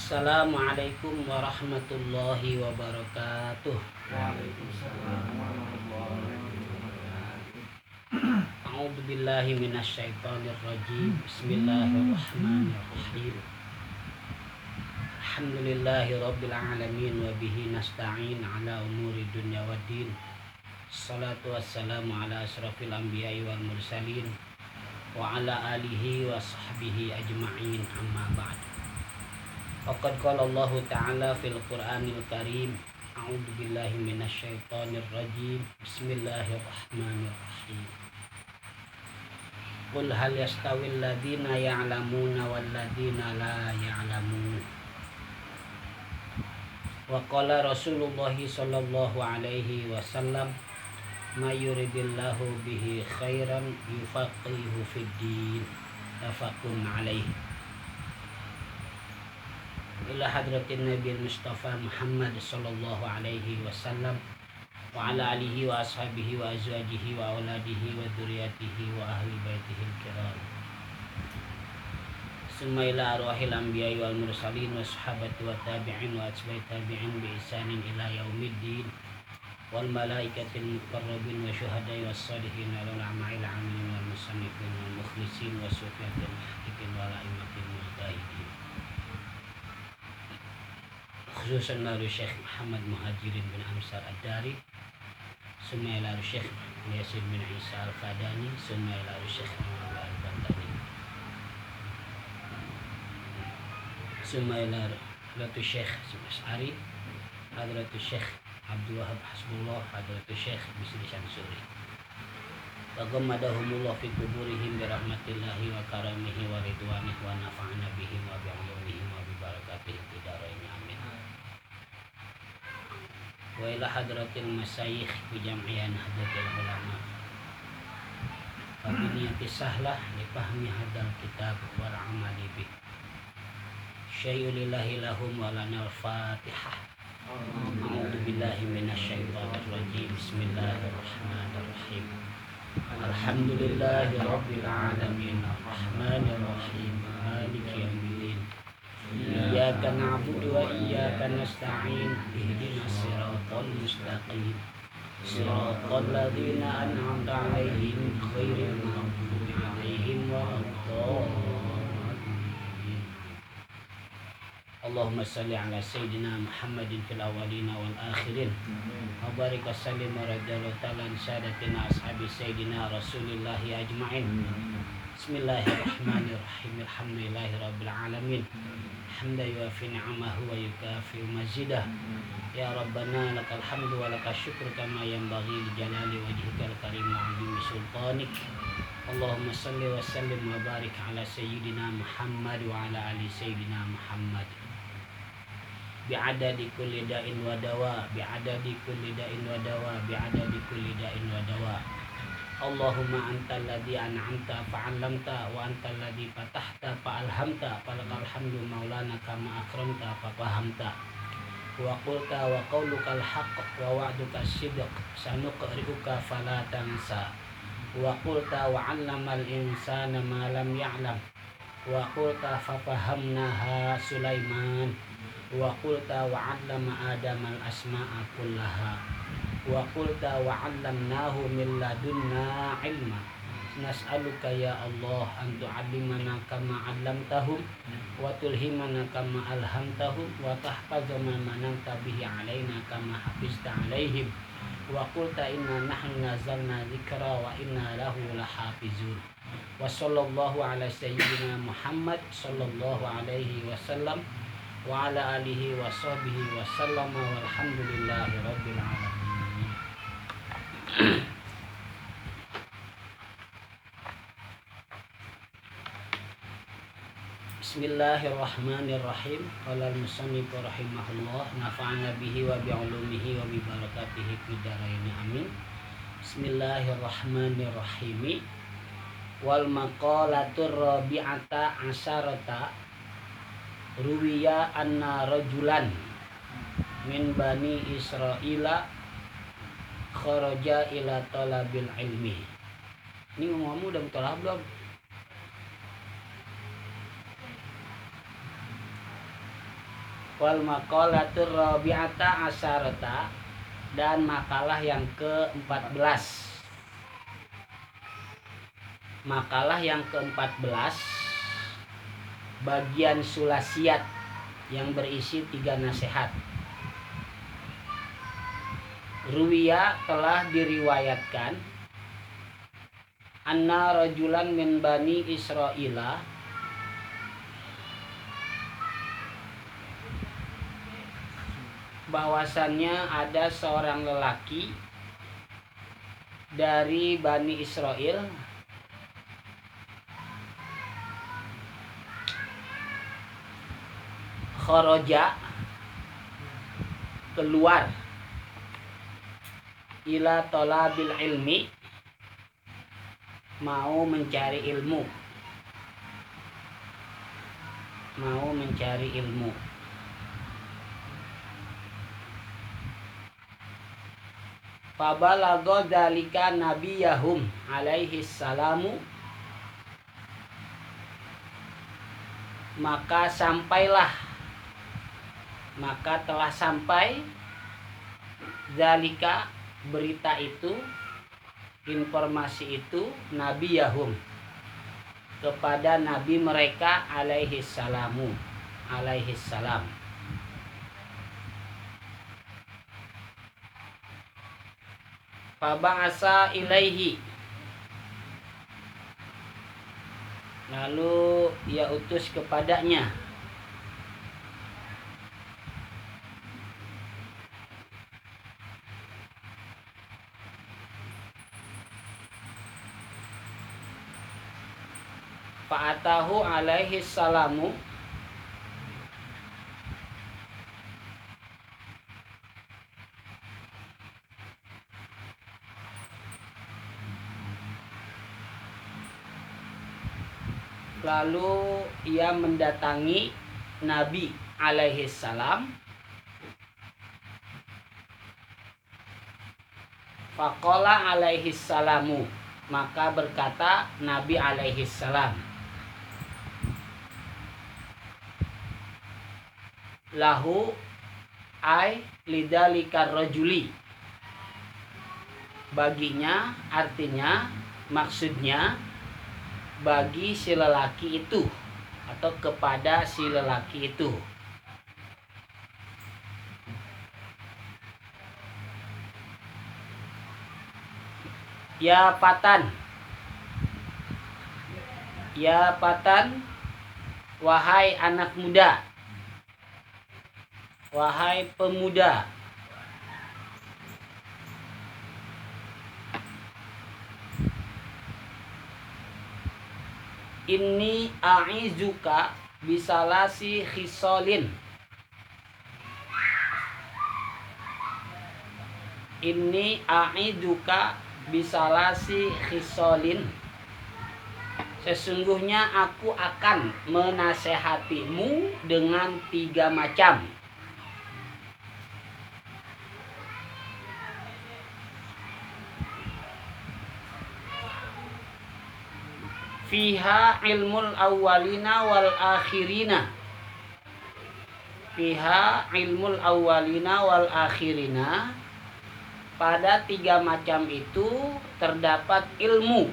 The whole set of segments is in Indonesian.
Assalamualaikum warahmatullahi wabarakatuh. Waalaikumsalam warahmatullahi wabarakatuh. A'udzu billahi minasyaitonir rajim. Bismillahirrahmanirrahim. Alhamdulillahi rabbil alamin wa bihi nasta'in ala umuri dunya waddin. Salatu wassalamu ala asrafil anbiya'i wal mursalin wa ala alihi wa sahbihi ajma'in, amma ba'd. Faqad qala Allah ta'ala fil Qur'anil Karim. A'udzu billahi minasyaitonir rajim. Bismillahirrahmanirrahim. Qul hal yastawil ladzina ya'lamuna wal ladzina la ya'lamun. Wa qala Rasulullah sallallahu alaihi wasallam, may yuridillahu bihi khairan yufaqihu fid din. Tafaqun alaihi. Ila hadratin Nabi Mustafa Muhammad sallallahu alaihi wasallam wa ala alihi wa ashabihi wa azwajihi wa auladihi wa dzurriyyatihi wa ahli baitihi al-kiram. Summa ila arwahil anbiya'i wal mursalin wa sahabati wa tabi'in wa atba'i tabi'in bi ihsanin ila yaumiddin wal malaikatil muqarrabin wa syuhada'i was shalihin wal ulama'il 'amilin wal musannifin wal mukhlisin wa sufiyatil muhaqqiqin wal a'immatil mujtahidin. Khususan lalu Syekh Muhammad Muhajirin bin Hamzah Ad-Dari, summa lalu Syekh Yasin bin Isa Al-Fadani, summa lalu Syekh Muhammad Al-Bantani, summa lalu Syekh As'ari, hadratu Syekh Abdul Wahab Hasbullah, hadratu Syekh Bisri Syamsuri. Taghammadahumullah fi kuburihim bi rahmatillahi wa karamihi wa ridwanihi wa nafa'ana bihim wa bi'ulumihim wa bi barakatihi fid dharain amin. Wa ila hadratil masyayikh bi jam'iyan hadatil ulama wa bi niyati sahlah li fahmi hadal kitab wal amali bih. Syai'u lillahi lahum wa lana al-fatihah. A'udzu billahi minasyaitonir rajim. Bismillahirrahmanirrahim. Alhamdulillahi rabbil alamin arrahmanir rahim maliki yaumiddin. Iyyaka na'budu wa iyyaka nasta'in ihdinas siratal mustaqim siratal ladzina an'amta 'alaihim ghairil maghdubi 'alaihim waladdallin. Allahumma salli ala sayyidina Muhammadin fil awwalina wal akhirin wa barik wa sallim wa radiyallahu ta'ala an sadatina ashabi sayyidina rasulillahi ajma'in. Bismillahirrahmanirrahim. Alhamdulillahi rabbil alamin hamdan yuwafi ni'amahu wa yukafi mazidah. Ya Rabbana lakal hamdu wa lakal syukru kama yanbaghi li jalali wajhikal karim wa 'azimi sultanik. Allahumma salli wa sallim wa barik ala sayyidina Muhammad wa ala ali sayyidina Muhammad bi'adadi kulli da'in wa dawa, bi'adadi kulli da'in wa dawa, bi'adadi kulli da'in wa dawa. Allahumma antal ladzi an'amta fa'allamta wa antal ladzi fatahta fa'alhamta falakal hamdu maulana kama akramta fa fahamta wa qulta wa qaulukal haqq wa wa'dukas sidq sanuqri'uka fala tansa wa qulta wa 'allamal insana ma lam ya'lam wa qulta fa fahamnaha Sulaiman wa qulta wa 'allama Adamal asma'a kullaha wa qulta wa 'allamnahu min ladunna ilma. Nas'aluka ya Allah an tu'allimana kama 'allamtahum wa tulhimana kama alhamtahum wa tahfazana ma mananta bihi 'alaina kama hafizta 'alaihim. Wa qulta inna nahnu nazzalna dzikra wa inna lahu lahafizun. Wa sallallahu ala sayyidina Muhammad sallallahu alaihi wasallam wa ala alihi wa sahbihi wa sallama walhamdulillahi rabbil alamin. Bismillahirrahmanirrahim. Qala al-musannif rahimahullah nafa'ana bihi wa bi'ulumihi wa bi barakatihi fid dharain amin. Bismillahirrahmanirrahim. Wal maqalatur rabi'ata asyarata ruwiya anna rajulan min bani Israila kharaja ila talabil ilmi. Ini ngomong udah betul belum? Wal maqalatur rabi'ata asyarata, dan makalah yang ke-14. Makalah yang ke-14 bagian sulasiat yang berisi 3 nasihat. Ruwiya, telah diriwayatkan, anna rajulan min bani Israila, bahwasannya ada seorang lelaki dari Bani Israel, kharaja, keluar, ila talabil ilmi, mau mencari ilmu, Fabalago dalika nabiyahum alaihi salamu, maka telah sampai zalika, berita itu, informasi itu, nabiyahum, kepada nabi mereka alaihi salam. Faba'asa ilaihi, lalu ia utus kepadanya. Fa'atahu alaihi salamu, lalu ia mendatangi Nabi alaihi salam. Faqala alaihi salamu, maka berkata Nabi alaihi salam, lahu ay lidalika rajuli, baginya, artinya, maksudnya bagi si lelaki itu, atau kepada si lelaki itu. Ya fatan, wahai anak muda, wahai pemuda, inni a'izuka bisalasi khisolin, inni a'iduka bisalasi khisolin, sesungguhnya aku akan menasehatimu dengan 3 macam. Fiha ilmul awwalina wal akhirina, fiha ilmul awwalina wal akhirina, pada 3 macam itu terdapat ilmu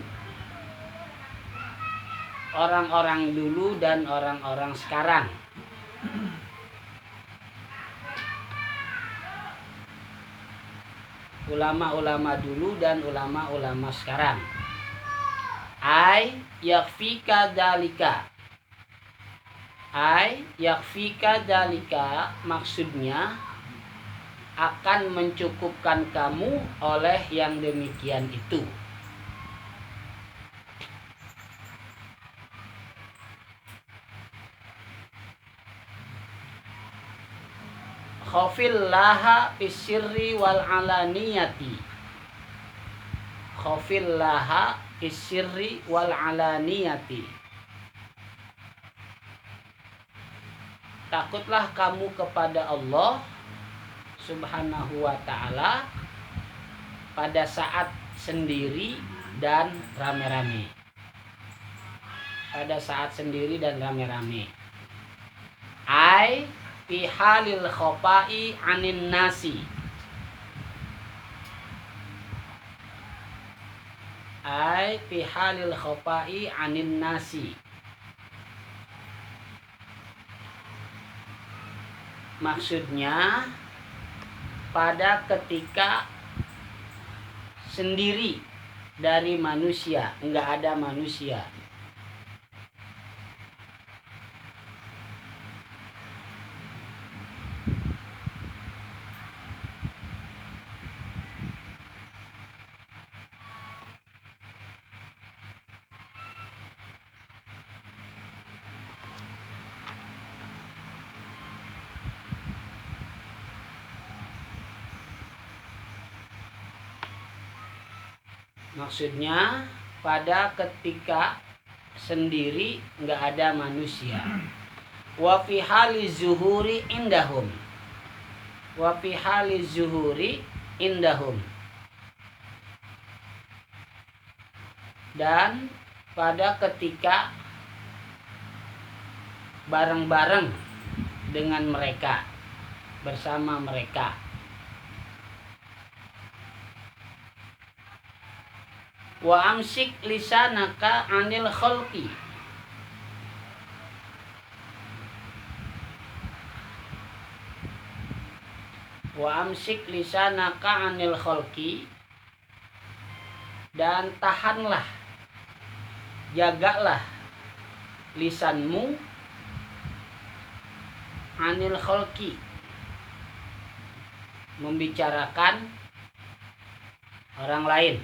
orang-orang dulu dan orang-orang sekarang. Ulama-ulama dulu dan ulama-ulama sekarang. Ay yakfika dalika, maksudnya akan mencukupkan kamu oleh yang demikian itu. Khafillaha fisirri wal alaniyati, khafillaha fisirri wal alaniyati, takutlah kamu kepada Allah Subhanahu wa ta'ala pada saat sendiri dan rame-rame. Pada saat sendiri dan rame-rame. Ay fi halil khopai anin nasi. Ai fi halil khopai anin nasi. Maksudnya pada ketika sendiri dari manusia, enggak ada manusia. Maksudnya pada ketika sendiri nggak ada manusia. Wa fi hali zuhuri indahum. Wa fi hali zuhuri indahum. Dan pada ketika bareng-bareng dengan mereka, bersama mereka. Wa amsik lisanaka anil khalqi. Wa amsik lisanaka anil khalqi. Dan tahanlah, jagalah lisanmu anil khalqi, membicarakan orang lain.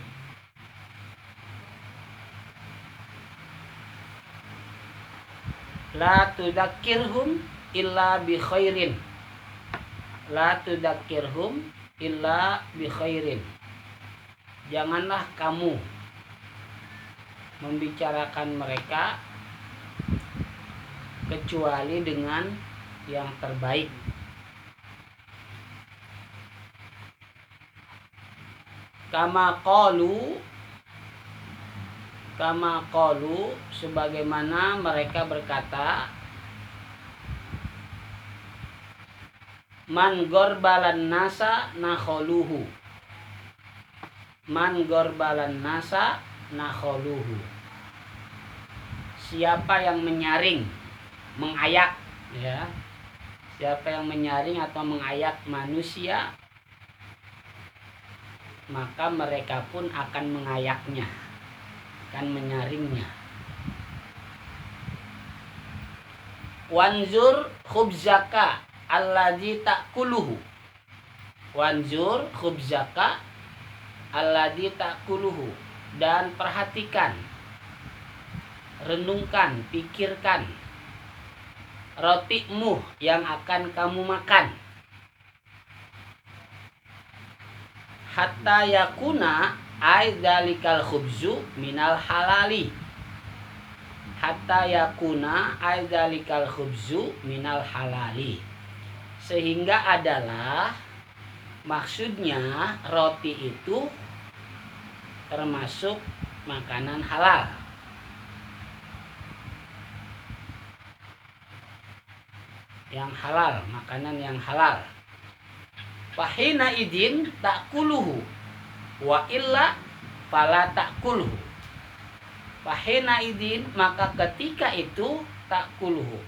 La tudzakirhum illa bi khairin. La tudzakirhum illa bi khairin. Janganlah kamu membicarakan mereka kecuali dengan yang terbaik. Kama qalu sebagaimana mereka berkata, man gorbalan nasa nakholuhu. Man gorbalan nasa nakholuhu. Siapa yang menyaring, mengayak, ya. Siapa yang menyaring atau mengayak manusia, maka mereka pun akan mengayaknya, akan menyaringnya. Wanzur khubzaka alladzi ta'kuluhu. Wanzur khubzaka alladzi ta'kuluhu. Dan perhatikan, renungkan, pikirkan rotimu yang akan kamu makan. Hatta yakuna aidzalikal khubzu minal halali. Hatta yakuna aidzalikal khubzu minal halali. Sehingga adalah maksudnya roti itu termasuk makanan halal. Yang halal, makanan yang halal. Fahina idin ta'kuluhu wa illa fala ta'kuluhu. Fahina idin, maka ketika itu ta'kuluhu,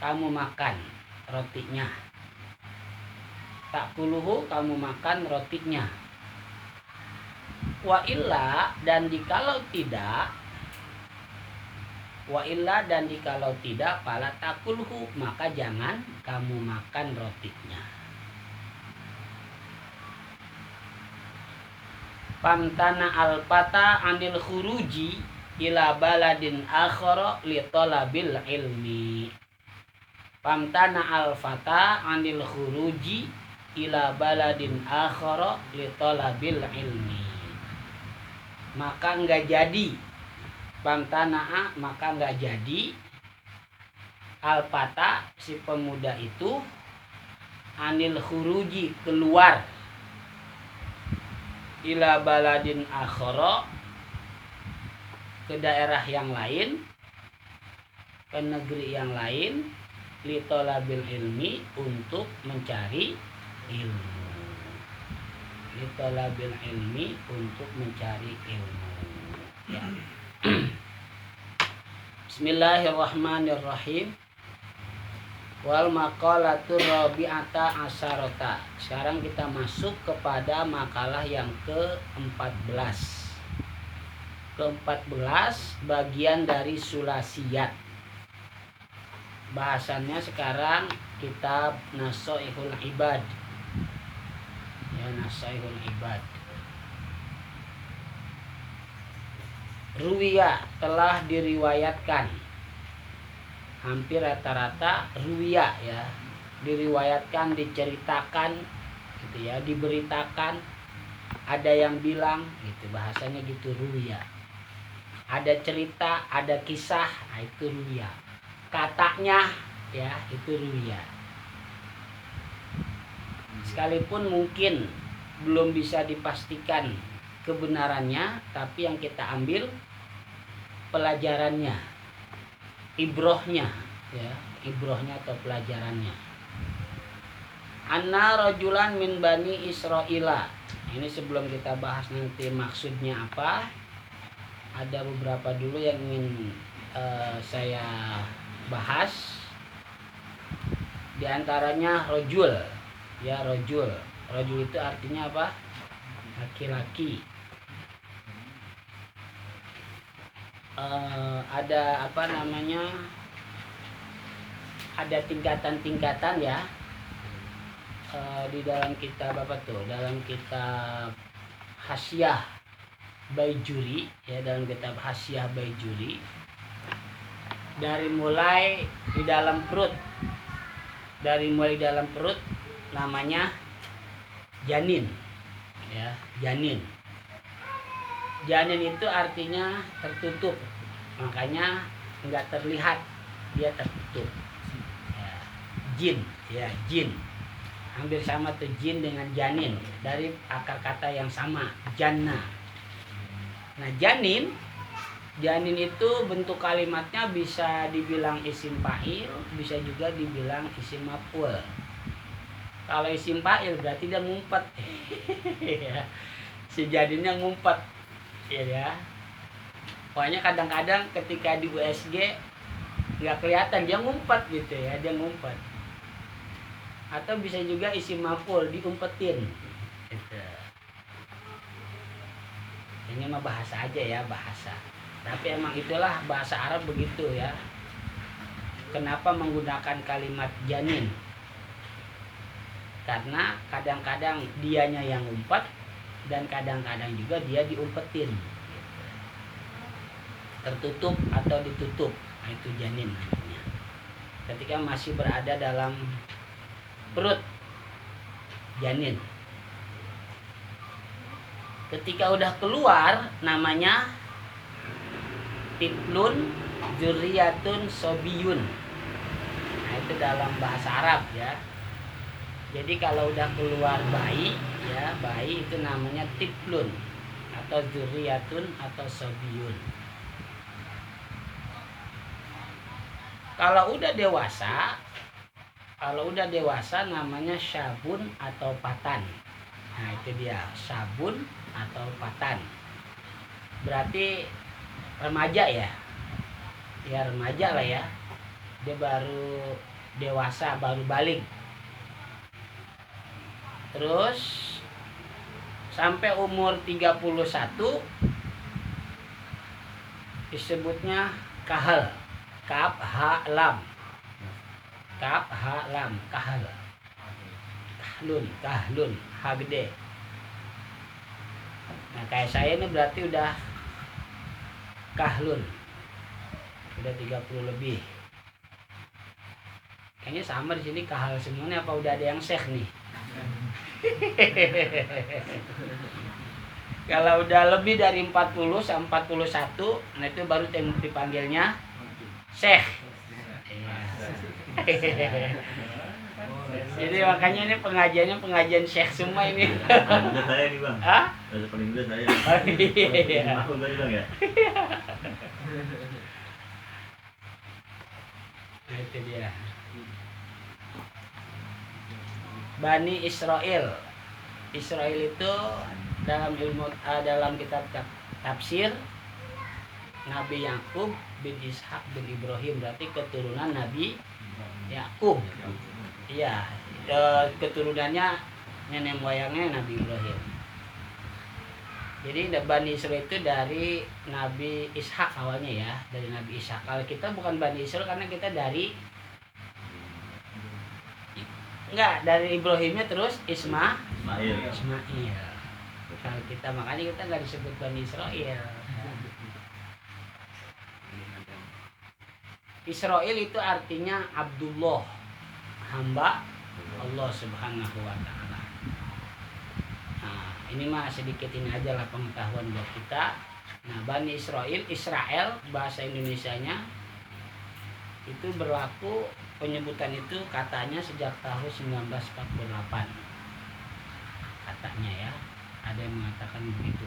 kamu makan rotinya. Ta'kuluhu, kamu makan rotinya. Wa illa, dan jikalau tidak, wa illa, dan jikalau tidak, fala ta'kuluhu, maka jangan kamu makan rotinya. Pamtana al-fata anil khuruji ila baladin akhara li talabil ilmi. Pamtana al-fata anil khuruji ila baladin akhara li talabil ilmi. Maka enggak jadi, pamtana, maka enggak jadi al-fata, si pemuda itu, anil khuruji, keluar, ila baladin akhara, ke daerah yang lain, ke negeri yang lain, li talabil ilmi, untuk mencari ilmu. Li talabil ilmi, untuk mencari ilmu. Ya. Bismillahirrahmanirrahim. Wal maqalatur rabi'ata asyarata. Sekarang kita masuk kepada makalah yang ke-14. Ke-14 bagian dari sulasiyat. Bahasannya sekarang kitab Nasaihul Ibad. Ya, Nasaihul Ibad. Ruwiya, telah diriwayatkan. Hampir rata-rata ruwiya ya, diriwayatkan, diceritakan gitu ya, diberitakan, ada yang bilang gitu, bahasanya gitu ruwiya. Ada cerita, ada kisah, nah itu ruwiya. Katanya ya, itu ruwiya. Sekalipun mungkin belum bisa dipastikan kebenarannya, tapi yang kita ambil pelajarannya, ibrohnya ya, ibrohnya atau pelajarannya. Anna rajulan min bani Israila. Ini sebelum kita bahas nanti maksudnya apa, ada beberapa dulu yang ingin saya bahas. Di antaranya rojul ya, rojul. Rojul itu artinya apa? Laki-laki. Ada apa namanya, ada tingkatan-tingkatan ya, di dalam kitab apa tuh, dalam kitab Hasyiah Baijuri ya, dalam kitab Hasyiah Baijuri, dari mulai di dalam perut, namanya janin ya, janin. Janin itu artinya tertutup, makanya nggak terlihat, dia tertutup ya. Jin ya, jin hampir sama tuh, jin dengan janin, dari akar kata yang sama, janna. Nah janin itu bentuk kalimatnya bisa dibilang isim fa'il, bisa juga dibilang isim maf'ul. Kalau isim fa'il berarti dia ngumpet si janinnya ngumpet ya. Pokoknya kadang-kadang ketika di USG nggak kelihatan, dia ngumpet gitu ya, dia ngumpet. Atau bisa juga isim maf'ul, diumpetin gitu. Ini mah bahasa aja ya, bahasa. Tapi emang itulah bahasa Arab begitu ya. Kenapa menggunakan kalimat janin? Karena kadang-kadang dianya yang ngumpet, dan kadang-kadang juga dia diumpetin, tertutup atau ditutup. Nah, itu janin namanya. Ketika masih berada dalam perut janin. Ketika udah keluar namanya tiflun dzurriyatun sobiyun. Nah itu dalam bahasa Arab ya. Jadi kalau udah keluar bayi ya, bayi itu namanya tiflun atau dzurriyatun atau sobiyun. Kalau udah dewasa namanya syabun atau patan. Nah itu dia, syabun atau patan. Berarti remaja ya. Ya remaja lah ya. Dia baru dewasa, baru balik. Terus sampai umur 31 disebutnya kahal. Kaf ha lam. Kaf ha lam, kahal. Kahlun, ha gede. Nah, kayak saya ini berarti udah kahlun. Udah 30 lebih. Kayaknya sama di sini kahal semuanya, apa udah ada yang syekh nih? Kalau udah lebih dari 40 sampai 41, nah itu baru dipanggilnya syekh. Jadi makanya ini pengajian syekh semua ini. Udah saya nih bang. Hah? Udah paling udah saya. Iya. Aku tadi bang ya. Nah itu dia. Bani Israel. Israel itu dalam dalam kitab tafsir Nabi Yakub bin Ishak bin Ibrahim, berarti keturunan Nabi Yakub. Iya, keturunannya nenek moyangnya Nabi Ibrahim. Jadi Bani Israel itu dari Nabi Ishak awalnya ya, dari Nabi Ishak. Kalau kita bukan Bani Israel karena kita dari dari Ibrahimnya terus Ismail. Kalau kita makanya kita nggak disebut Bani Israel. Israel itu artinya Abdullah, hamba Allah Subhanahu wa Ta'ala. Nah, ini mah sedikit ini aja lah pengetahuan buat kita. Nah, Bani Israel bahasa Indonesianya itu berlaku, penyebutan itu katanya sejak tahun 1948. Katanya ya, ada yang mengatakan begitu.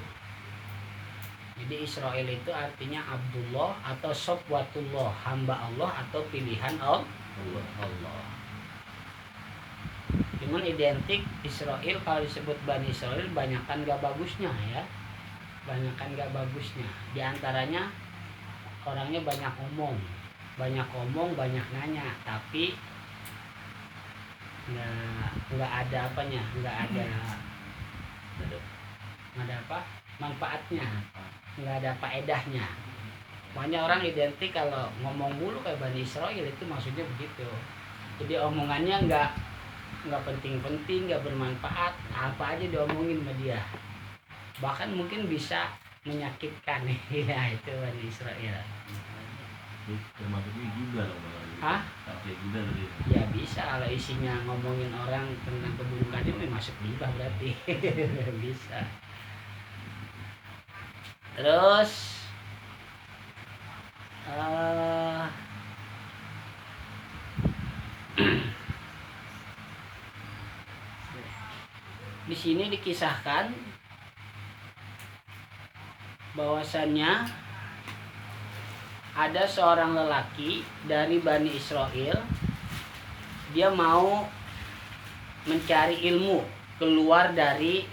Jadi Israel itu artinya Abdullah atau Sofwatullah, hamba Allah atau pilihan Allah. Cuman identik Israel, kalau disebut Bani Israel banyakan gak bagusnya ya. Banyakan gak bagusnya. Di antaranya orangnya banyak omong, banyak nanya, tapi nggak ada apanya, nggak ada apa manfaatnya, nggak ada faedahnya. Banyak orang identik kalau ngomong mulu kayak Bani Israel itu maksudnya begitu. Jadi omongannya nggak penting-penting, nggak bermanfaat, apa aja diomongin sama dia. Bahkan mungkin bisa menyakitkan. Ya itu Bani Israel. Termasuknya juga loh. Hah? Juga tadi. Ya bisa, kalau isinya ngomongin orang tentang keburukannya masuk gibah berarti. Bisa. Terus di sini dikisahkan bahwasannya ada seorang lelaki dari Bani Israel, dia mau mencari ilmu, keluar dari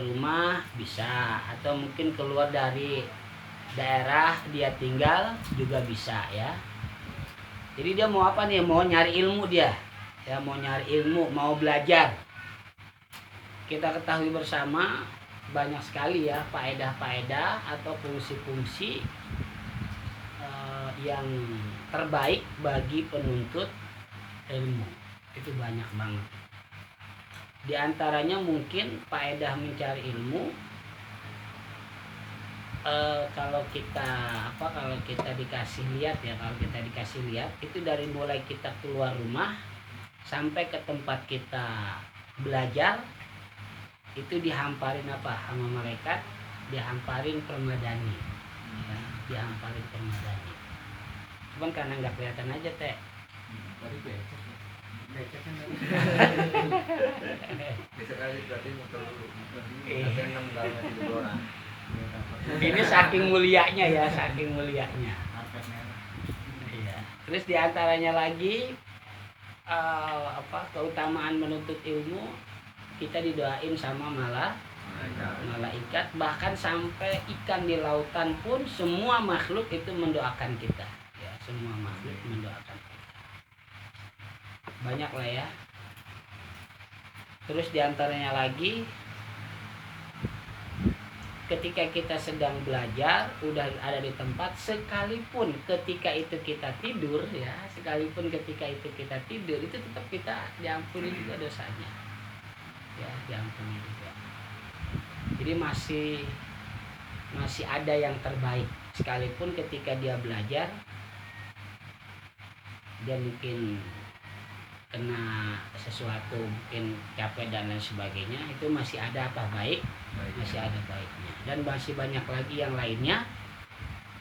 rumah bisa, atau mungkin keluar dari daerah dia tinggal juga bisa ya. Jadi dia mau apa nih? Mau nyari ilmu dia. Ya, mau nyari ilmu, mau belajar. Kita ketahui bersama banyak sekali ya faedah-faedah atau fungsi-fungsi yang terbaik bagi penuntut ilmu. Itu banyak banget. Di antaranya mungkin faedah mencari ilmu, kalau kita dikasih lihat itu dari mulai kita keluar rumah sampai ke tempat kita belajar itu dihamparin apa sama malaikat, dihamparin permadani ya, dihamparin permadani. Cuman karena nggak kelihatan aja teh. Ini saking mulianya ya, saking mulianya. Iya. Terus diantaranya lagi keutamaan menuntut ilmu, kita didoain sama malaikat, bahkan sampai ikan di lautan pun semua makhluk itu mendoakan kita ya, semua makhluk mendoakan kita. Banyak lah ya. Terus diantaranya lagi, ketika kita sedang belajar, udah ada di tempat, sekalipun ketika itu kita tidur ya, itu tetap kita diampuni juga dosanya ya, diampuni juga. Jadi masih ada yang terbaik, sekalipun ketika dia belajar dia mungkin kena sesuatu, mungkin capek dan lain sebagainya, itu masih ada masih ada baiknya. Dan masih banyak lagi yang lainnya,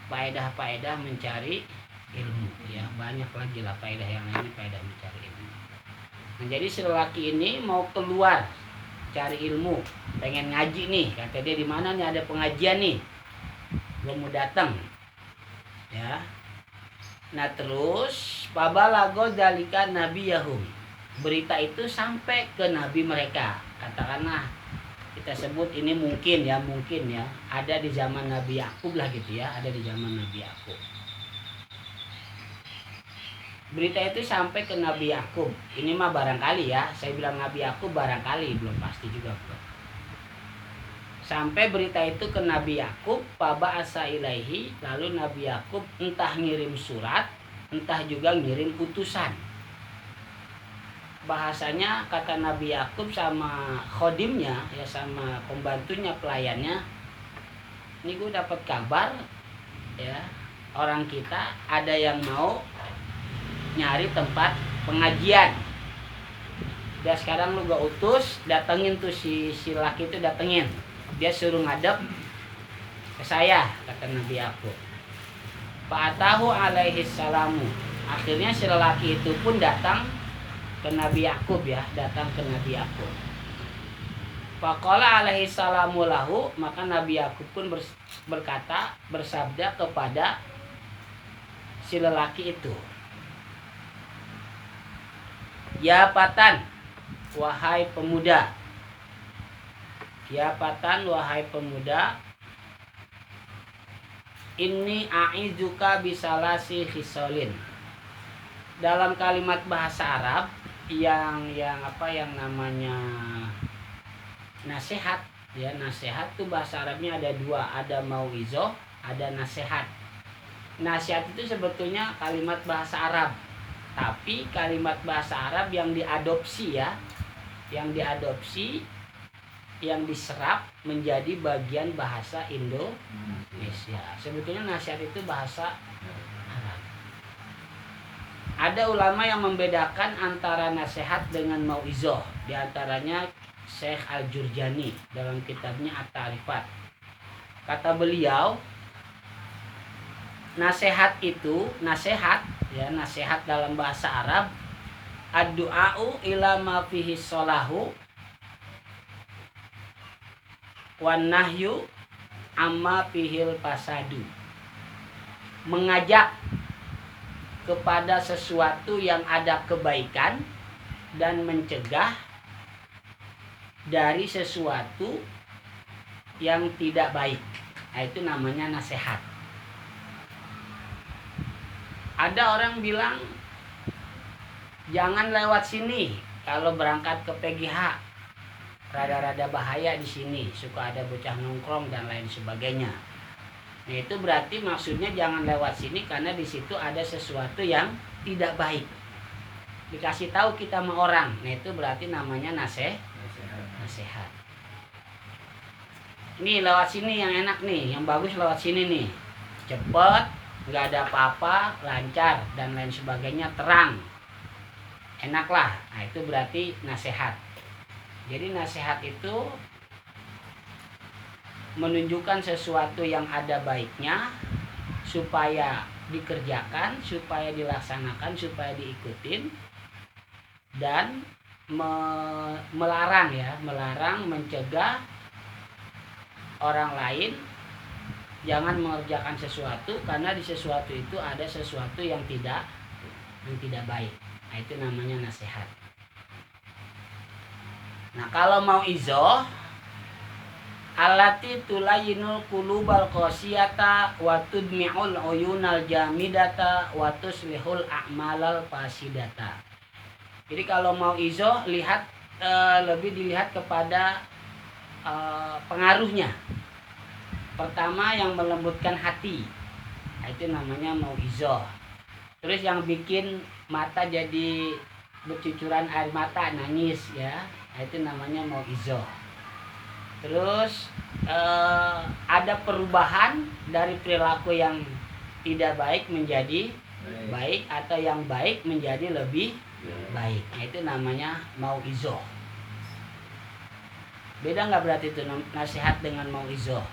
faedah mencari ilmu ya, banyak lagi lah faedah yang lainnya, faedah mencari ilmu. Nah, jadi si lelaki ini mau keluar cari ilmu, pengen ngaji nih, kata dia, di mana nih ada pengajian nih, belum mau datang ya. Nah terus Fabalago dalika nabiyahum. Berita itu sampai ke nabi mereka. Katakanlah kita sebut ini mungkin ya, ada di zaman Nabi Yakub lah gitu ya, ada di zaman Nabi Yakub. Berita itu sampai ke Nabi Yakub. Ini mah barangkali ya, saya bilang Nabi Yakub barangkali, belum pasti juga bro. Sampai berita itu ke Nabi Yakub, faba'asa ilaihi, lalu Nabi Yakub entah ngirim surat, entah juga ngirim utusan. Bahasanya kata Nabi Yakub sama khodimnya ya, sama pembantunya, pelayannya, ini gue dapat kabar ya, orang kita ada yang mau nyari tempat pengajian. Dia sekarang lu gak utus, datengin tuh si laki itu, datengin. Dia suruh ngadep ke saya, kata Nabi Yakub. Fa'atahu alaihi salamu. Akhirnya si lelaki itu pun datang ke Nabi Yakub ya, datang ke Nabi Yakub. Faqala alaihi salamu lahu, maka Nabi Yakub pun berkata, bersabda kepada si lelaki itu, ya patan, wahai pemuda. Ya patan, wahai pemuda. Inni a'izuka bisalasi khisolin. Dalam kalimat bahasa Arab yang namanya nasihat ya, nasihat tuh bahasa Arabnya ada dua, ada mau'izoh, ada nasihat. Nasihat itu sebetulnya kalimat bahasa Arab, tapi kalimat bahasa Arab yang diadopsi ya, yang diserap menjadi bagian bahasa Indonesia. Sebetulnya nasihat itu bahasa Arab. Ada ulama yang membedakan antara nasihat dengan mau'izoh. Di antaranya Syekh Al-Jurjani dalam kitabnya At-Ta'rifat. Kata beliau, nasihat itu, nasihat dalam bahasa Arab, ad-du'a'u ila ma fihi sholahu wan nahyu amma fihil fasadu. Mengajak kepada sesuatu yang ada kebaikan dan mencegah dari sesuatu yang tidak baik. Nah, itu namanya nasihat. Ada orang bilang jangan lewat sini kalau berangkat ke PGH, rada-rada bahaya di sini, suka ada bocah nongkrong dan lain sebagainya. Nah, itu berarti maksudnya jangan lewat sini karena di situ ada sesuatu yang tidak baik. Dikasih tahu kita sama orang. Nah, itu berarti namanya nasihat. Ini lewat sini yang enak nih, yang bagus lewat sini nih. Cepet, nggak ada apa-apa, lancar dan lain sebagainya, terang. Enak lah. Nah, itu berarti nasihat. Jadi nasihat itu menunjukkan sesuatu yang ada baiknya supaya dikerjakan, supaya dilaksanakan, supaya diikutin, dan melarang, mencegah orang lain jangan mengerjakan sesuatu karena di sesuatu itu ada sesuatu yang tidak baik. Nah, itu namanya nasihat. Nah, kalau mau izoh, allati tulayinul qulubal qasiyata wa tudmi'ul uyunal jamidata wa tuslihul a'malal fasidata. Jadi kalau mau izoh, lebih dilihat kepada pengaruhnya. Pertama yang melembutkan hati, nah, itu namanya mau izoh. Terus yang bikin mata jadi bercucuran air mata, nangis ya, nah, itu namanya mau izoh. Terus ada perubahan dari perilaku yang tidak baik menjadi baik, atau yang baik menjadi lebih baik. Nah, itu namanya mau izoh. Beda nggak berarti itu nasihat dengan mau izoh?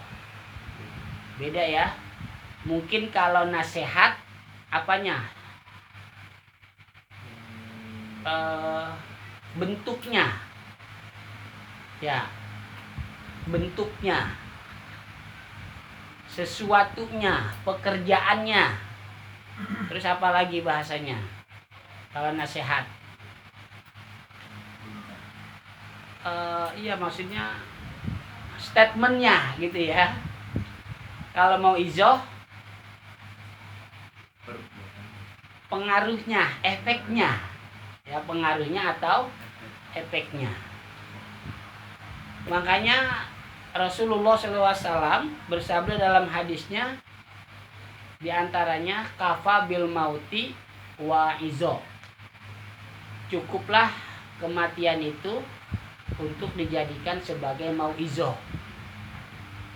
Beda ya. Mungkin kalau nasihat apanya? Bentuknya. Ya. Bentuknya, sesuatunya, pekerjaannya. Terus apa lagi bahasanya? Kalau nasihat, iya maksudnya statementnya gitu ya. Kalau mau izoh, pengaruhnya, efeknya, ya pengaruhnya atau efeknya. Makanya Rasulullah SAW bersabda dalam hadisnya, diantaranya kafa bil mauti wa izo, cukuplah kematian itu untuk dijadikan sebagai mau'izoh.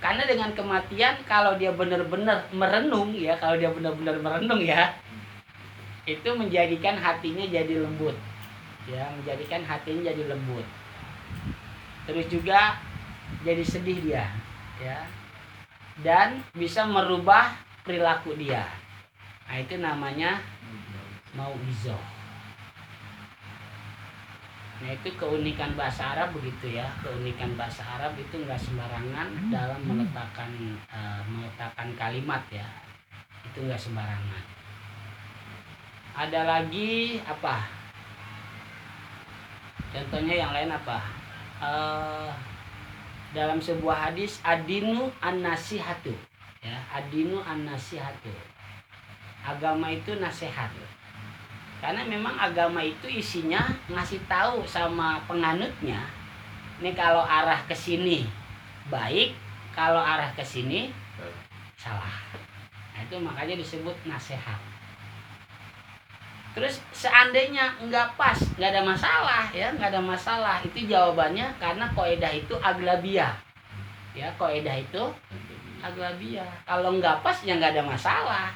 Karena dengan kematian kalau dia benar-benar merenung ya, itu menjadikan hatinya jadi lembut. Ya, menjadikan hatinya jadi lembut. Terus juga jadi sedih dia, ya. Dan bisa merubah perilaku dia. Nah, itu namanya mau'izoh. Nah, itu keunikan bahasa Arab begitu ya. Keunikan bahasa Arab itu enggak sembarangan dalam meletakkan kalimat ya. Itu enggak sembarangan. Ada lagi apa? Contohnya yang lain apa? Dalam sebuah hadis, adinu an-nasihatu. Ya, adinu an-nasihatu. Agama itu nasihat. Karena memang agama itu isinya ngasih tahu sama penganutnya, ini kalau arah ke sini baik, kalau arah ke sini salah. Nah, itu makanya disebut nasihat. Terus seandainya nggak pas, nggak ada masalah ya, nggak ada masalah. Itu jawabannya karena kaidah itu aglabiyah. Ya, kaidah itu aglabiyah. Kalau nggak pas ya nggak ada masalah.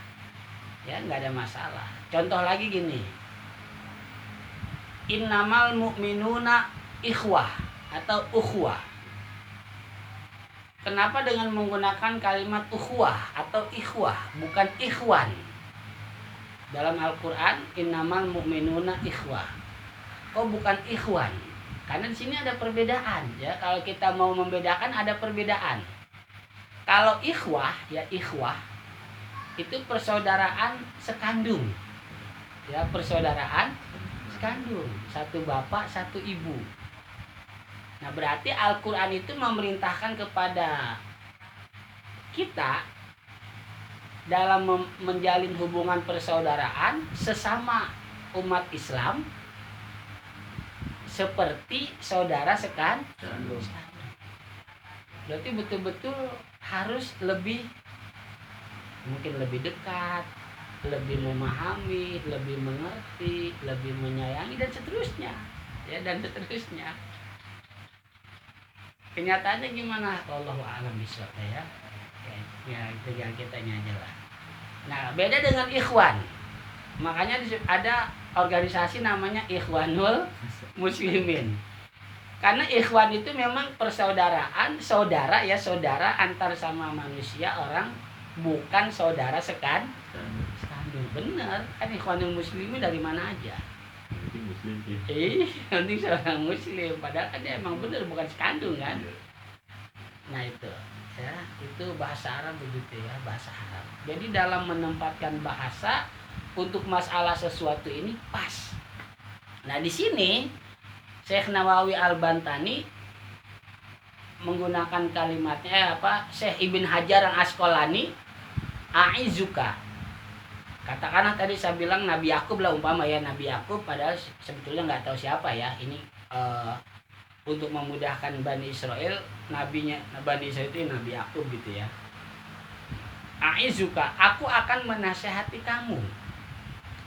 Ya, nggak ada masalah. Contoh lagi gini, innamal mu'minuna ikhwah atau ukhwah. Kenapa dengan menggunakan kalimat ukhwah atau ikhwah, bukan ikhwan? Dalam Al-Quran, innamal mu'minuna ikhwah. Kok bukan ikhwan? Karena di sini ada perbedaan. Ya, kalau kita mau membedakan ada perbedaan. Kalau ikhwah, ya ikhwah itu persaudaraan sekandung. Ya, persaudaraan sekandung, satu bapak satu ibu. Nah, berarti Al-Quran itu memerintahkan kepada kita dalam menjalin hubungan persaudaraan sesama umat Islam seperti saudara sekandung. Berarti betul-betul harus mungkin lebih dekat, lebih memahami, lebih mengerti, lebih menyayangi dan seterusnya. Ya, dan seterusnya. Kenyataannya gimana? Wallahu a'lam bishawab ya. Ya, itu yang kitanya aja lah. Nah, beda dengan ikhwan. Makanya ada organisasi namanya Ikhwanul Muslimin. Karena ikhwan itu memang persaudaraan, saudara ya, saudara antar sama manusia orang, bukan saudara sekandung. Benar, kan Ikhwanul Muslimin dari mana aja? Muslim sih. Nanti seorang muslim, padahal kan dia emang benar bukan sekandung kan? Nah, itu ya, itu bahasa Arab begitu ya, bahasa Arab. Jadi dalam menempatkan bahasa untuk masalah sesuatu ini pas. Nah, di sini Syekh Nawawi Al-Bantani menggunakan kalimatnya Syekh Ibn Hajar Al-Asqalani, a'izuka. Katakanlah tadi saya bilang Nabi Yakub lah umpama ya, Nabi Yakub padahal sebetulnya nggak tahu siapa ya. Ini untuk memudahkan Bani Israel, Bani Israel itu Nabi Yakub gitu ya. A'izuka, aku akan menasehati kamu.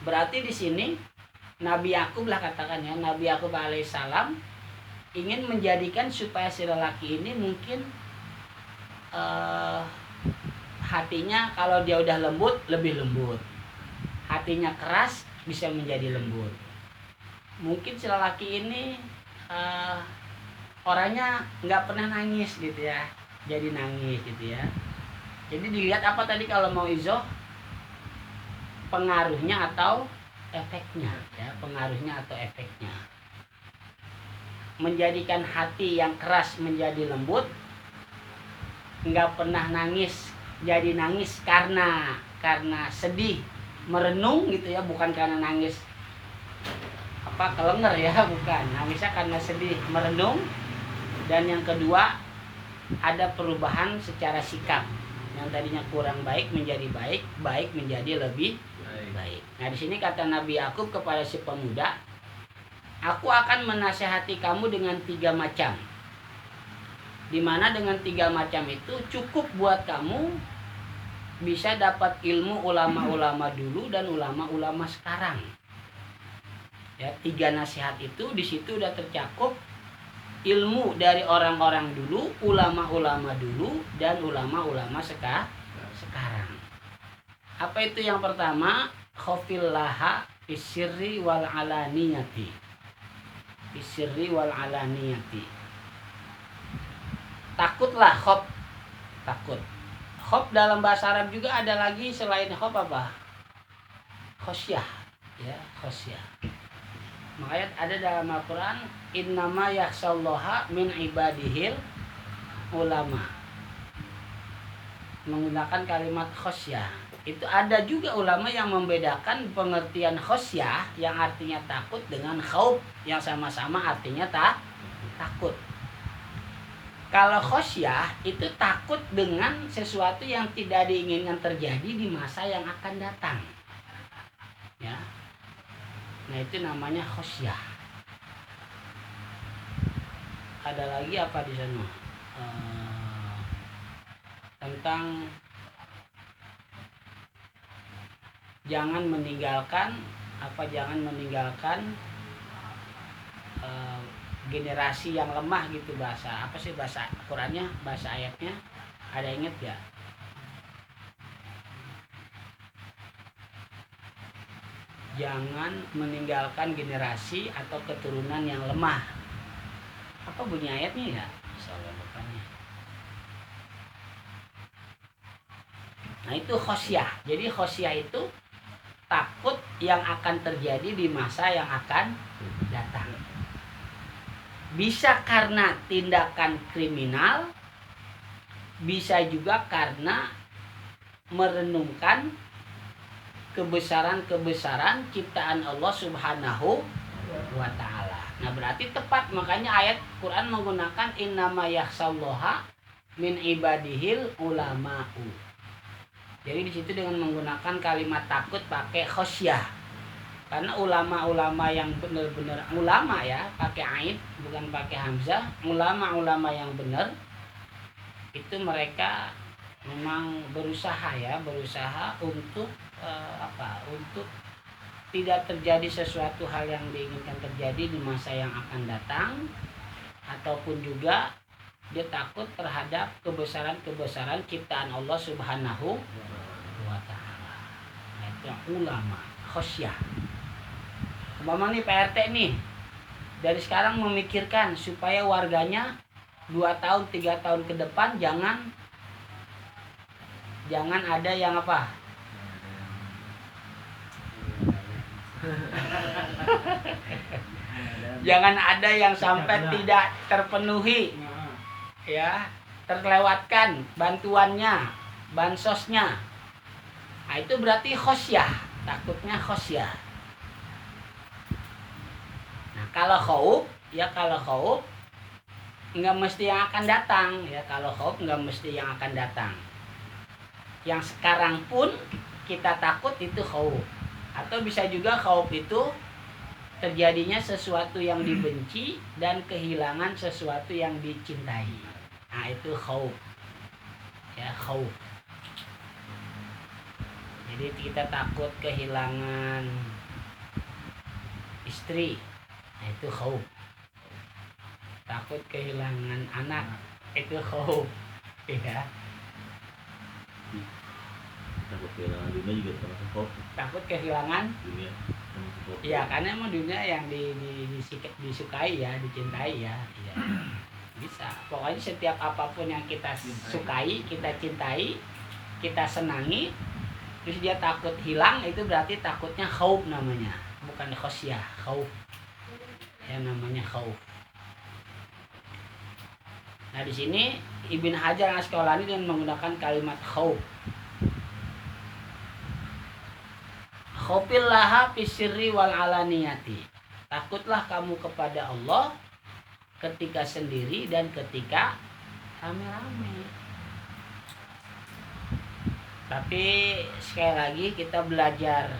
Berarti di sini Nabi Yakub lah katakan ya, Nabi Yakub alaihissalam ingin menjadikan supaya si lelaki ini mungkin hatinya kalau dia udah lembut lebih lembut, hatinya keras bisa menjadi lembut. Mungkin si lelaki ini orangnya nggak pernah nangis gitu ya, jadi nangis gitu ya. Jadi dilihat apa tadi kalau mau izoh, pengaruhnya atau efeknya ya, pengaruhnya atau efeknya. Menjadikan hati yang keras menjadi lembut, nggak pernah nangis jadi nangis karena sedih, merenung gitu ya, bukan karena nangis kelenger ya, bukan. Nah, bisa karena sedih merenung, dan yang kedua ada perubahan secara sikap. Yang tadinya kurang baik menjadi baik, baik menjadi lebih baik. Nah, di sini kata Nabi Yakub kepada si pemuda, aku akan menasihati kamu dengan 3 macam. Dimana dengan 3 macam itu cukup buat kamu bisa dapat ilmu ulama-ulama dulu dan ulama-ulama sekarang. Ya, 3 nasihat itu di situ udah tercakup ilmu dari orang-orang dulu, ulama-ulama dulu, dan ulama-ulama sekarang. Apa itu yang pertama? Khofillaha bisirri wal alaniyati. Bisirri wal alaniyati. Takutlah, khof. Takut. Khof dalam bahasa Arab juga ada lagi selain khof apa? Khosyah. Ya, khosyah. Makanya ada dalam Al-Quran, innama yakhshallaha min ibadihil ulama. Menggunakan kalimat khosyah. Itu ada juga ulama yang membedakan pengertian khosyah yang artinya takut dengan khauf yang sama-sama artinya takut. Kalau khosyah itu takut dengan sesuatu yang tidak diinginkan terjadi di masa yang akan datang. Ya. Nah, itu namanya khosyah. Ada lagi apa di sana? Tentang jangan meninggalkan generasi yang lemah gitu, bahasa apa sih bahasa Qurannya, bahasa ayatnya ada inget ya? Jangan meninggalkan generasi atau keturunan yang lemah. Apa bunyi ayatnya ya? Insyaallah bukannya. Nah, itu khosyah. Jadi khosyah itu takut yang akan terjadi di masa yang akan datang. Bisa karena tindakan kriminal, bisa juga karena merenungkan kebesaran-kebesaran ciptaan Allah Subhanahu wa ta'ala. Nah, berarti tepat, makanya ayat Quran menggunakan innama yakhshallaha min ibadihil ulama'u. Jadi di situ dengan menggunakan kalimat takut pakai khosyah. Karena ulama-ulama yang benar-benar ulama ya, pakai ain bukan pakai hamzah, ulama-ulama yang benar itu mereka memang berusaha untuk untuk tidak terjadi sesuatu hal yang diinginkan terjadi di masa yang akan datang, ataupun juga dia takut terhadap kebesaran-kebesaran ciptaan Allah Subhanahu wa ta'ala. Nah, itu ulama khosyah. Umpama nih PRT nih dari sekarang memikirkan supaya warganya 2 tahun 3 tahun ke depan jangan ada yang apa? Jangan ada yang sampai tidak terpenuhi, ya, terlewatkan bantuannya, bansosnya. Nah, itu berarti khosyah, takutnya khosyah. Nah, kalau khauf nggak mesti yang akan datang, ya. Kalau khauf nggak mesti yang akan datang. Yang sekarang pun kita takut itu khauf. Atau bisa juga khauf itu terjadinya sesuatu yang dibenci dan kehilangan sesuatu yang dicintai. Nah, itu khauf. Ya, khauf. Jadi kita takut kehilangan istri. Nah, itu khauf. Takut kehilangan anak, itu khauf. Ya. Takut kehilangan dunia juga termasuk khauf. Takut kehilangan Dunia termasuk khauf. Iya, karena emang dunia yang disukai ya, dicintai ya. Iya. Bisa. Pokoknya setiap apapun yang kita sukai, kita cintai, kita senangi, terus dia takut hilang, itu berarti takutnya khauf namanya, bukan khosyah, khauf. Ya, namanya khauf. Nah, di sini Ibn Hajar Al-Asqalani dengan menggunakan kalimat khauf. Khaufillaha fisirri wal alaniyati. Takutlah kamu kepada Allah ketika sendiri dan ketika rame-rame. Tapi sekali lagi kita belajar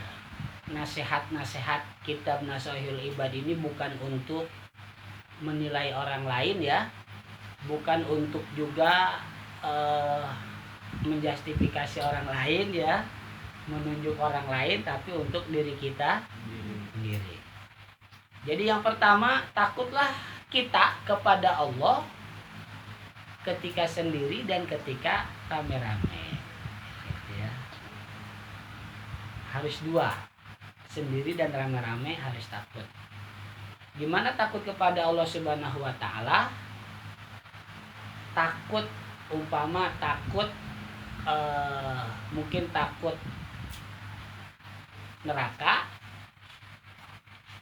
nasihat-nasihat kitab Nashihul Ibad ini bukan untuk menilai orang lain ya, bukan untuk juga menjustifikasi orang lain ya, menunjuk orang lain, tapi untuk diri kita sendiri. Jadi yang pertama, takutlah kita kepada Allah ketika sendiri dan ketika rame-rame. Gitu ya. Harus dua, sendiri dan rame-rame harus takut. Gimana takut kepada Allah Subhanahu wa taala? Takut umpama takut mungkin takut neraka,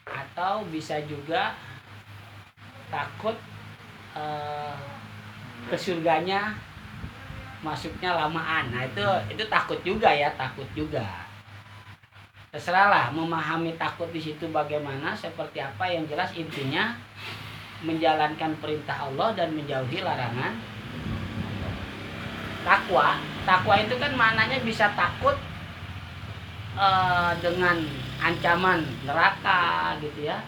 atau bisa juga takut ke surganya masuknya lamaan. Nah itu takut juga ya, takut juga. Terserahlah memahami takut di situ bagaimana, seperti apa, yang jelas intinya menjalankan perintah Allah dan menjauhi larangan. Takwa itu kan maknanya bisa takut dengan ancaman neraka gitu ya,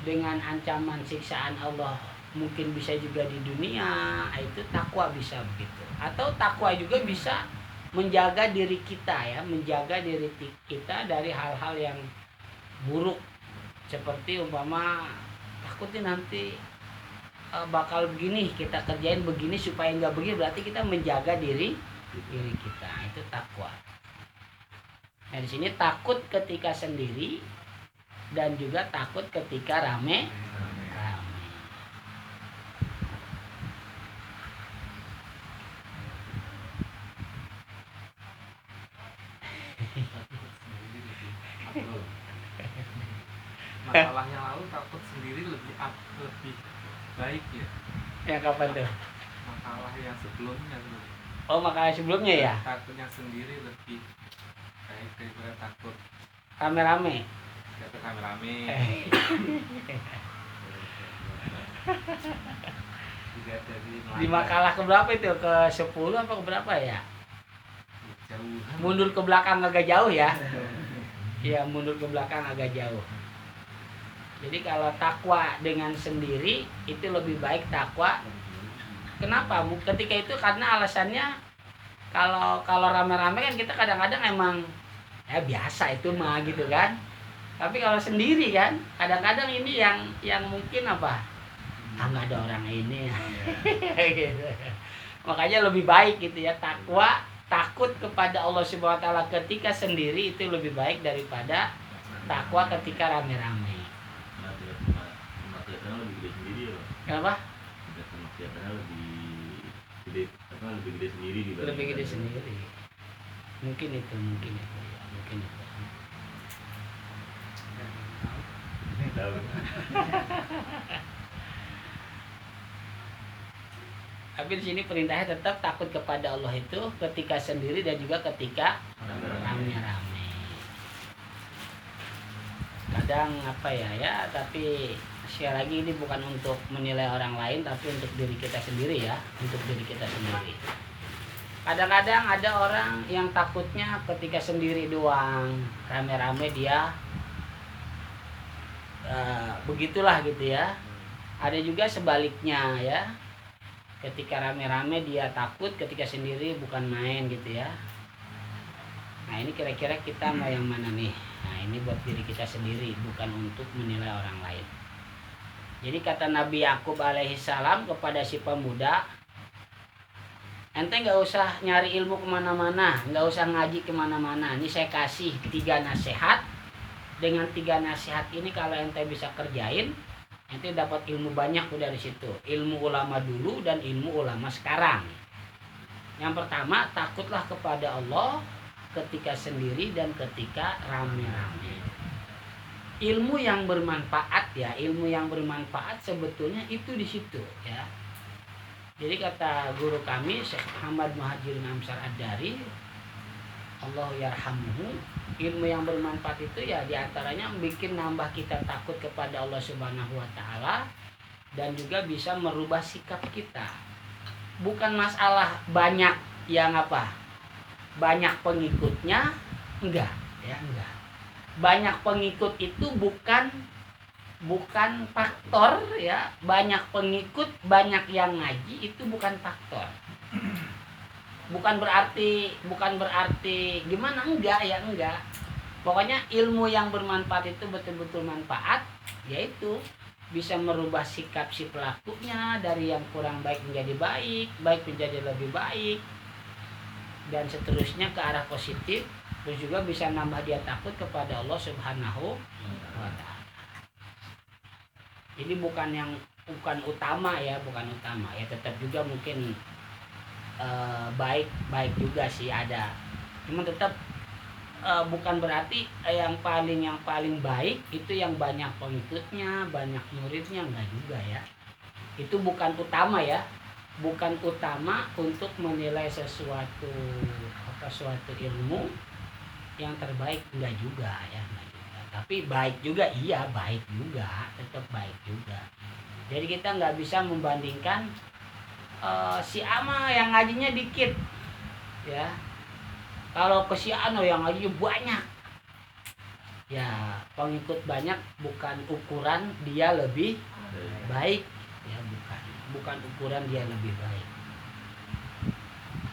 dengan ancaman siksaan Allah, mungkin bisa juga di dunia. Itu takwa bisa begitu. Atau takwa juga bisa menjaga diri kita ya, menjaga diri kita dari hal-hal yang buruk, seperti umpama takutnya nanti bakal begini, kita kerjain begini supaya nggak begini, berarti kita menjaga diri kita. Itu takwa. Nah di sini takut ketika sendiri dan juga takut ketika rame. Masalah yang lalu takut sendiri lebih baik ya. Yang kapan tuh? Makalah yang sebelumnya tuh. Oh, makalah sebelumnya ya? Takut yang sendiri lebih baik daripada takut Rame-rame. Takut rame-rame. Di makalah keberapa itu? Ke 10 apa keberapa ya? Jauhan. Mundur ke belakang agak jauh ya. Iya, mundur ke belakang agak jauh. Jadi kalau takwa dengan sendiri itu lebih baik takwa. Kenapa? Ketika itu karena alasannya kalau rame-rame kan kita kadang-kadang emang ya biasa itu mah gitu kan. Tapi kalau sendiri kan kadang-kadang ini yang mungkin apa? Nggak ada orang ini. Gitu. Makanya lebih baik gitu ya, takwa, takut kepada Allah Subhanahu wa taala ketika sendiri itu lebih baik daripada takwa ketika rame-rame. Kemaksiatannya lebih gede sendiri ya, Pak. Kenapa? Kemaksiatannya lebih gede sendiri dibanding Lebih gede sendiri. Mungkin itu ya, mungkin itu. Tahu. Tapi di sini perintahnya tetap takut kepada Allah itu ketika sendiri dan juga ketika rame-rame. Kadang apa ya, tapi sekali lagi ini bukan untuk menilai orang lain, tapi untuk diri kita sendiri ya, untuk diri kita sendiri. Kadang-kadang ada orang yang takutnya ketika sendiri doang, rame-rame dia begitulah gitu ya. Ada juga sebaliknya ya. Ketika rame-rame dia takut, ketika sendiri bukan main gitu ya. Nah ini kira-kira kita mau yang mana nih? Nah ini buat diri kita sendiri, bukan untuk menilai orang lain. Jadi kata Nabi Yakub alaihissalam kepada si pemuda, ente nggak usah nyari ilmu kemana-mana, nggak usah ngaji kemana-mana. Ini saya kasih 3 nasihat. Dengan 3 nasihat ini kalau ente bisa kerjain, ente dapat ilmu banyak udah dari situ. Ilmu ulama dulu dan ilmu ulama sekarang. Yang pertama, takutlah kepada Allah ketika sendiri dan ketika rame-rame. Ilmu yang bermanfaat ya, ilmu yang bermanfaat sebetulnya itu di situ ya. Jadi kata guru kami Syekh Muhammad Muhajirin Amsar Ad-Dari, Allah yarhamuhu. Ilmu yang bermanfaat itu ya diantaranya bikin nambah kita takut kepada Allah Subhanahu wa Ta'ala, dan juga bisa merubah sikap kita. Bukan masalah banyak yang apa, banyak pengikutnya, enggak ya, enggak. Banyak pengikut itu bukan faktor ya. Banyak pengikut, banyak yang ngaji itu bukan faktor. Bukan berarti gimana, enggak ya, enggak. Pokoknya ilmu yang bermanfaat itu betul-betul manfaat, yaitu bisa merubah sikap si pelakunya dari yang kurang baik menjadi baik, baik menjadi lebih baik, dan seterusnya ke arah positif. Terus juga bisa nambah dia takut kepada Allah Subhanahu wa Ta'ala. Ini bukan utama ya, bukan utama ya, tetap juga mungkin baik juga sih ada, cuma tetap bukan berarti yang paling baik itu yang banyak pengikutnya, banyak muridnya, enggak juga ya. Itu bukan utama ya, bukan utama untuk menilai suatu ilmu yang terbaik, enggak juga ya, enggak juga. Tapi baik juga, iya baik juga, tetap baik juga. Jadi kita nggak bisa membandingkan si Ama yang ngajinya dikit ya, kalau ke si Ano yang ngajinya banyak ya. Pengikut banyak bukan ukuran dia lebih baik ya, bukan ukuran dia lebih baik.